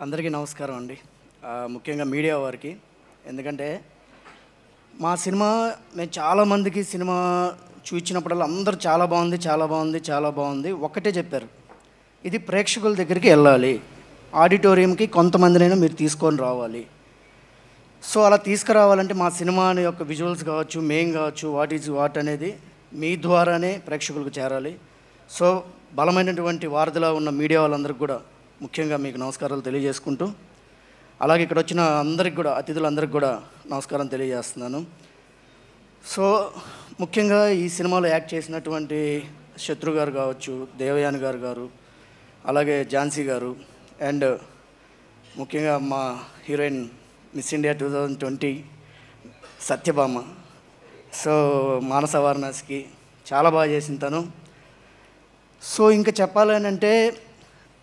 అందరికీ నమస్కారం అండి. ముఖ్యంగా మీడియా వారికి. ఎందుకంటే మా సినిమా మేము చాలామందికి సినిమా చూపించినప్పుడల్లా అందరూ చాలా బాగుంది, చాలా బాగుంది, చాలా బాగుంది ఒకటే చెప్పారు, ఇది ప్రేక్షకుల దగ్గరికి వెళ్ళాలి, ఆడిటోరియంకి కొంతమందినైనా మీరు తీసుకొని రావాలి. సో అలా తీసుకురావాలంటే మా సినిమా యొక్క విజువల్స్ కావచ్చు, మెయిన్ కావచ్చు, వాట్ ఈజ్ వాట్ అనేది మీ ద్వారానే ప్రేక్షకులకు చేరాలి. సో బలమైనటువంటి వారధిలా ఉన్న మీడియా వాళ్ళందరికీ కూడా ముఖ్యంగా మీకు నమస్కారాలు తెలియజేసుకుంటూ, అలాగే ఇక్కడ వచ్చిన అందరికి కూడా, అతిథులందరికీ కూడా నమస్కారం తెలియజేస్తున్నాను. సో ముఖ్యంగా ఈ సినిమాలో యాక్ట్ చేసినటువంటి శత్రు గారు కావచ్చు, దేవయాని గారు, అలాగే ఝాన్సీ గారు, అండ్ ముఖ్యంగా మా heroine Miss India 2020 Satyabhama. So Manasa వారణాసికి చాలా బాగా చేసిన తను. సో ఇంకా చెప్పాలని అంటే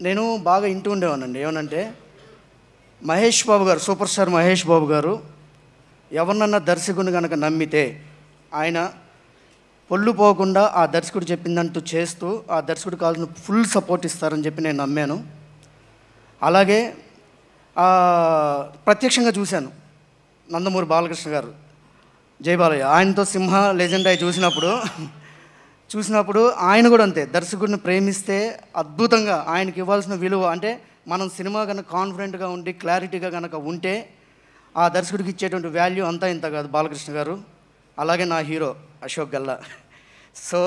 నేను బాగా ఇంటూ ఉండేవానండి. ఏమనంటే మహేష్ బాబు గారు, సూపర్ స్టార్ మహేష్ బాబు గారు ఎవరినన్నా దర్శకుని కనుక నమ్మితే ఆయన పొల్లు పోకుండా ఆ దర్శకుడు చెప్పిందంటూ చేస్తూ ఆ దర్శకుడు కావాల్సిన ఫుల్ సపోర్ట్ ఇస్తారని చెప్పి నేను నమ్మాను. అలాగే ప్రత్యక్షంగా చూశాను. నందమూరి బాలకృష్ణ గారు, జై బాలయ్య, ఆయనతో సింహ లెజెండ్ అయి చూసినప్పుడు ఆయన కూడా అంతే, దర్శకుడిని ప్రేమిస్తే అద్భుతంగా ఆయనకి ఇవ్వాల్సిన విలువ, అంటే మనం సినిమా కనుక కాన్ఫిడెంట్గా ఉండి క్లారిటీగా కనుక ఉంటే ఆ దర్శకుడికి ఇచ్చేటువంటి వాల్యూ అంతా ఇంత కాదు బాలకృష్ణ గారు. అలాగే నా hero Ashok Galla. So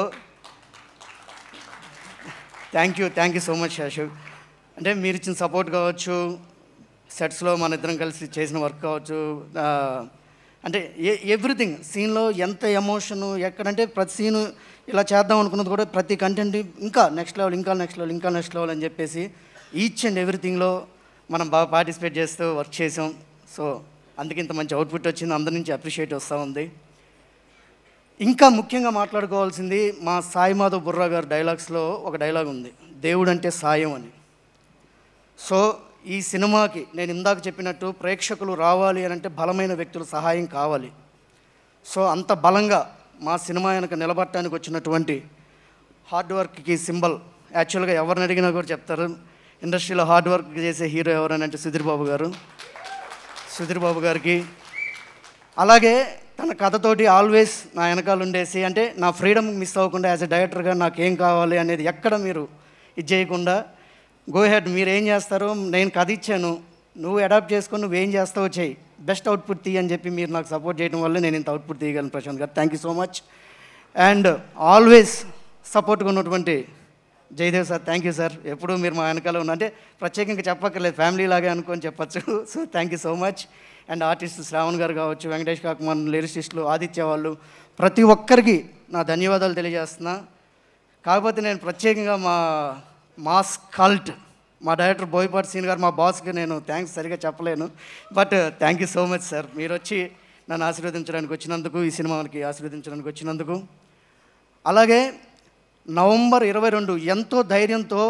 thank you so much Ashok. అంటే మీరు ఇచ్చిన సపోర్ట్ కావచ్చు, సెట్స్లో మన ఇద్దరం కలిసి చేసిన వర్క్ కావచ్చు, అంటే ఎవ్రీథింగ్, సీన్లో ఎంత ఎమోషను, ఎక్కడంటే ప్రతి సీను ఇలా చేద్దాం అనుకున్నది కూడా ప్రతి కంటెంట్ ఇంకా నెక్స్ట్ లెవెల్ అని చెప్పేసి ఈచ్ అండ్ ఎవ్రీథింగ్లో మనం బాగా పార్టిసిపేట్ చేస్తూ వర్క్ చేసాం. సో అందుకే ఇంత మంచి అవుట్పుట్ వచ్చింది, అందరి నుంచి అప్రిషియేట్ వస్తూ ఉంది. ఇంకా ముఖ్యంగా మాట్లాడుకోవాల్సింది మా సాయి మాధవ్ బుర్రా గారు డైలాగ్స్లో ఒక డైలాగ్ ఉంది, దేవుడు అంటే సాయం అని. సో ఈ సినిమాకి నేను ఇందాక చెప్పినట్టు ప్రేక్షకులు రావాలి అని అంటే బలమైన వ్యక్తుల సహాయం కావాలి. సో అంత బలంగా మా సినిమా వెనక నిలబడటానికి వచ్చినటువంటి హార్డ్ వర్క్కి సింబల్, యాక్చువల్గా ఎవరిని అడిగినా కూడా చెప్తారు, ఇండస్ట్రీలో హార్డ్ వర్క్ చేసే హీరో ఎవరని అంటే సుధీర్ బాబు గారికి, అలాగే తన కథతోటి ఆల్వేస్ నా వెనకాల ఉండేసి, అంటే నా ఫ్రీడమ్ మిస్ అవ్వకుండా యాజ్ ఎ డైరెక్టర్గా నాకేం కావాలి అనేది ఎక్కడ మీరు ఇది చేయకుండా, గో హెడ్, మీరు ఏం చేస్తారు, నేను కథ ఇచ్చాను, నువ్వు అడాప్ట్ చేసుకొని నువ్వేం చేస్తావో చెయ్యి, బెస్ట్ అవుట్పుట్ తీయి అని చెప్పి మీరు నాకు సపోర్ట్ చేయడం వల్ల నేను ఇంత అవుట్పుట్ తీయగలను. Prashanth garu, thank you so much. And always సపోర్ట్గా ఉన్నటువంటి Jayadev sir, thank you sir. ఎప్పుడు మీరు మా వెనకాల ఉన్నా, అంటే ప్రత్యేకంగా చెప్పక్కర్లేదు, ఫ్యామిలీ లాగే అనుకొని చెప్పచ్చు. So thank you so much. And artist Shravan గారు కావచ్చు, వెంకటేష్ కాకుమాన్, లిరిసిస్టులు, ఆదిత్య వాళ్ళు, ప్రతి ఒక్కరికి నా ధన్యవాదాలు తెలియజేస్తున్నా. కాకపోతే నేను ప్రత్యేకంగా మాస్ కల్ట్ మా డైరెక్టర్ బోయపాటి సీన్ గారు, మా బాస్కి నేను థ్యాంక్స్ సరిగా చెప్పలేను, but thank you so much sir. మీరు వచ్చి నన్ను ఆశీర్వదించడానికి వచ్చినందుకు, ఈ సినిమాకి ఆశీర్వదించడానికి వచ్చినందుకు. అలాగే నవంబర్ 22 ఎంతో ధైర్యంతో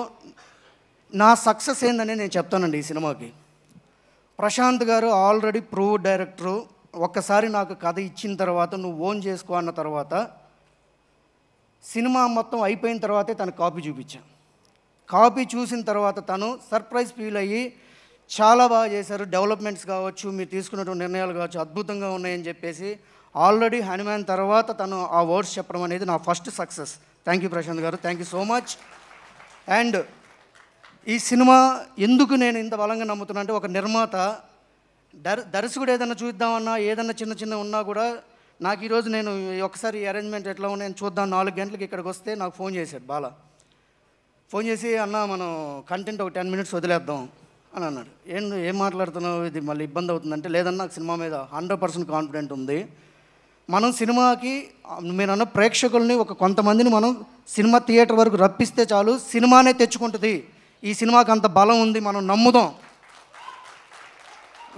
నా సక్సెస్ ఏందని నేను చెప్తానండి ఈ సినిమాకి. ప్రశాంత్ గారు ఆల్రెడీ ప్రూవ్డ్ డైరెక్టరు. ఒక్కసారి నాకు కథ ఇచ్చిన తర్వాత నువ్వు ఓన్ చేసుకో అన్న తర్వాత, సినిమా మొత్తం అయిపోయిన తర్వాతే తను కాపీ చూపించాను. కాపీ చూసిన తర్వాత తను సర్ప్రైజ్ ఫీల్ అయ్యి చాలా బాగా చేశారు, డెవలప్మెంట్స్ కావచ్చు, మీరు తీసుకున్నటువంటి నిర్ణయాలు కావచ్చు అద్భుతంగా ఉన్నాయని చెప్పేసి ఆల్రెడీ హనుమాన్ తర్వాత తను ఆ వర్డ్స్ చెప్పడం అనేది నా first success. Thank you Prashanth garu, thank you so much. And ఈ సినిమా ఎందుకు నేను ఇంత బలంగా నమ్ముతున్నా అంటే, ఒక నిర్మాత దర్శకుడు ఏదన్నా చూద్దామన్నా, ఏదన్నా చిన్న ఉన్నా కూడా నాకు ఈరోజు నేను ఒకసారి అరేంజ్మెంట్ ఎట్లా ఉన్నాయని చూద్దాం, 4 గంటలకి ఇక్కడికి వస్తే నాకు ఫోన్ చేశాడు బాలా. ఫోన్ చేసి, అన్న మనం కంటెంట్ ఒక 10 minutes వదిలేద్దాం అని అన్నాడు. ఏం మాట్లాడుతున్నావు, ఇది మళ్ళీ ఇబ్బంది అవుతుందంటే, లేదన్నా నాకు సినిమా మీద 100% కాన్ఫిడెంట్ ఉంది. మనం సినిమాకి మీరు అన్న ప్రేక్షకుల్ని కొంతమందిని మనం సినిమా థియేటర్ వరకు రప్పిస్తే చాలు, సినిమానే తెచ్చుకుంటుంది, ఈ సినిమాకి అంత బలం ఉంది, మనం నమ్ముదాం,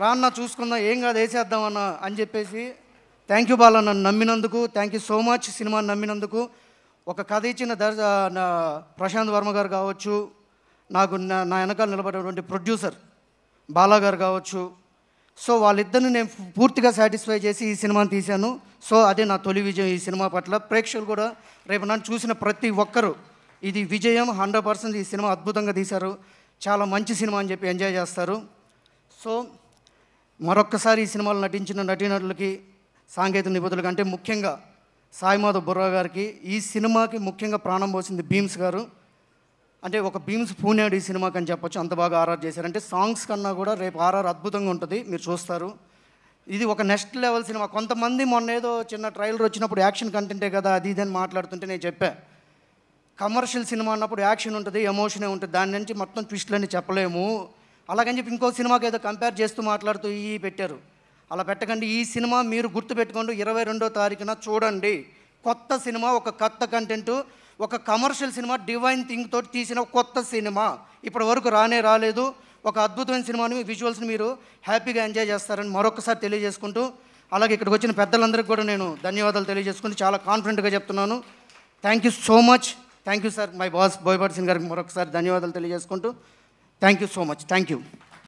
రాన్న చూసుకుందాం, ఏం కాదు వేసేద్దామన్న అని చెప్పేసి. థ్యాంక్ యూ బాలా, నన్ను నమ్మినందుకు, థ్యాంక్ యూ సో మచ్. సినిమాని నమ్మినందుకు. ఒక కథ ఇచ్చిన ప్రశాంత్ వర్మ గారు కావచ్చు, నాకు నా వెనకాల నిలబడేటువంటి ప్రొడ్యూసర్ బాలా గారు కావచ్చు, సో వాళ్ళిద్దరిని నేను పూర్తిగా సాటిస్ఫై చేసి ఈ సినిమాని తీశాను. సో అదే నా తొలి విజయం ఈ సినిమా పట్ల. ప్రేక్షకులు కూడా రేపు నన్ను చూసిన ప్రతి ఒక్కరూ ఇది విజయం 100%. ఈ సినిమా అద్భుతంగా తీశారు. చాలా మంచి సినిమా అని చెప్పి ఎంజాయ్ చేస్తారు. సో మరొక్కసారి ఈ సినిమాలో నటించిన నటీనటులకి, సాంకేతిక నిపుణులకి, అంటే ముఖ్యంగా సాయిమాధవ్ బుర్రా గారికి, ఈ సినిమాకి ముఖ్యంగా ప్రాణం పోసింది భీమ్స్ గారు. అంటే ఒక భీమ్స్ పూనాడు ఈ సినిమాకి అని చెప్పొచ్చు, అంత బాగా ఆర్ఆర్ చేశారు. అంటే సాంగ్స్ కన్నా కూడా రేపు ఆర్ఆర్ అద్భుతంగా ఉంటుంది, మీరు చూస్తారు. ఇది ఒక నెక్స్ట్ లెవెల్ సినిమా. కొంతమంది మొన్న ఏదో చిన్న ట్రైలర్ వచ్చినప్పుడు యాక్షన్ కంటెంటే కదా అది ఇది అని మాట్లాడుతుంటే నేను చెప్పా, కమర్షియల్ సినిమా అన్నప్పుడు యాక్షన్ ఉంటుంది, ఎమోషనే ఉంటుంది, దాని నుంచి మొత్తం ట్విస్ట్లన్నీ చెప్పలేము. అలాగని చెప్పి ఇంకో సినిమాకి ఏదో కంపేర్ చేస్తూ మాట్లాడుతూ పెట్టారు. అలా పెట్టకండి. ఈ సినిమా మీరు గుర్తుపెట్టుకోండి, 22వ తారీఖున చూడండి. కొత్త సినిమా, ఒక కొత్త కంటెంటు, ఒక కమర్షియల్ సినిమా, డివైన్ థింగ్ తోటి తీసిన కొత్త సినిమా. ఇప్పటి వరకు రాలేదు. ఒక అద్భుతమైన సినిమాని, విజువల్స్ని మీరు హ్యాపీగా ఎంజాయ్ చేస్తారని మరొకసారి తెలియజేసుకుంటూ, అలాగే ఇక్కడికి వచ్చిన పెద్దలందరికీ కూడా నేను ధన్యవాదాలు తెలియజేసుకుంటూ చాలా కాన్ఫిడెంట్గా చెప్తున్నాను. Thank you so much. Thank you sir. My boss Boyapati Singh గారికి మరొకసారి ధన్యవాదాలు తెలియజేసుకుంటూ thank you so much. Thank you.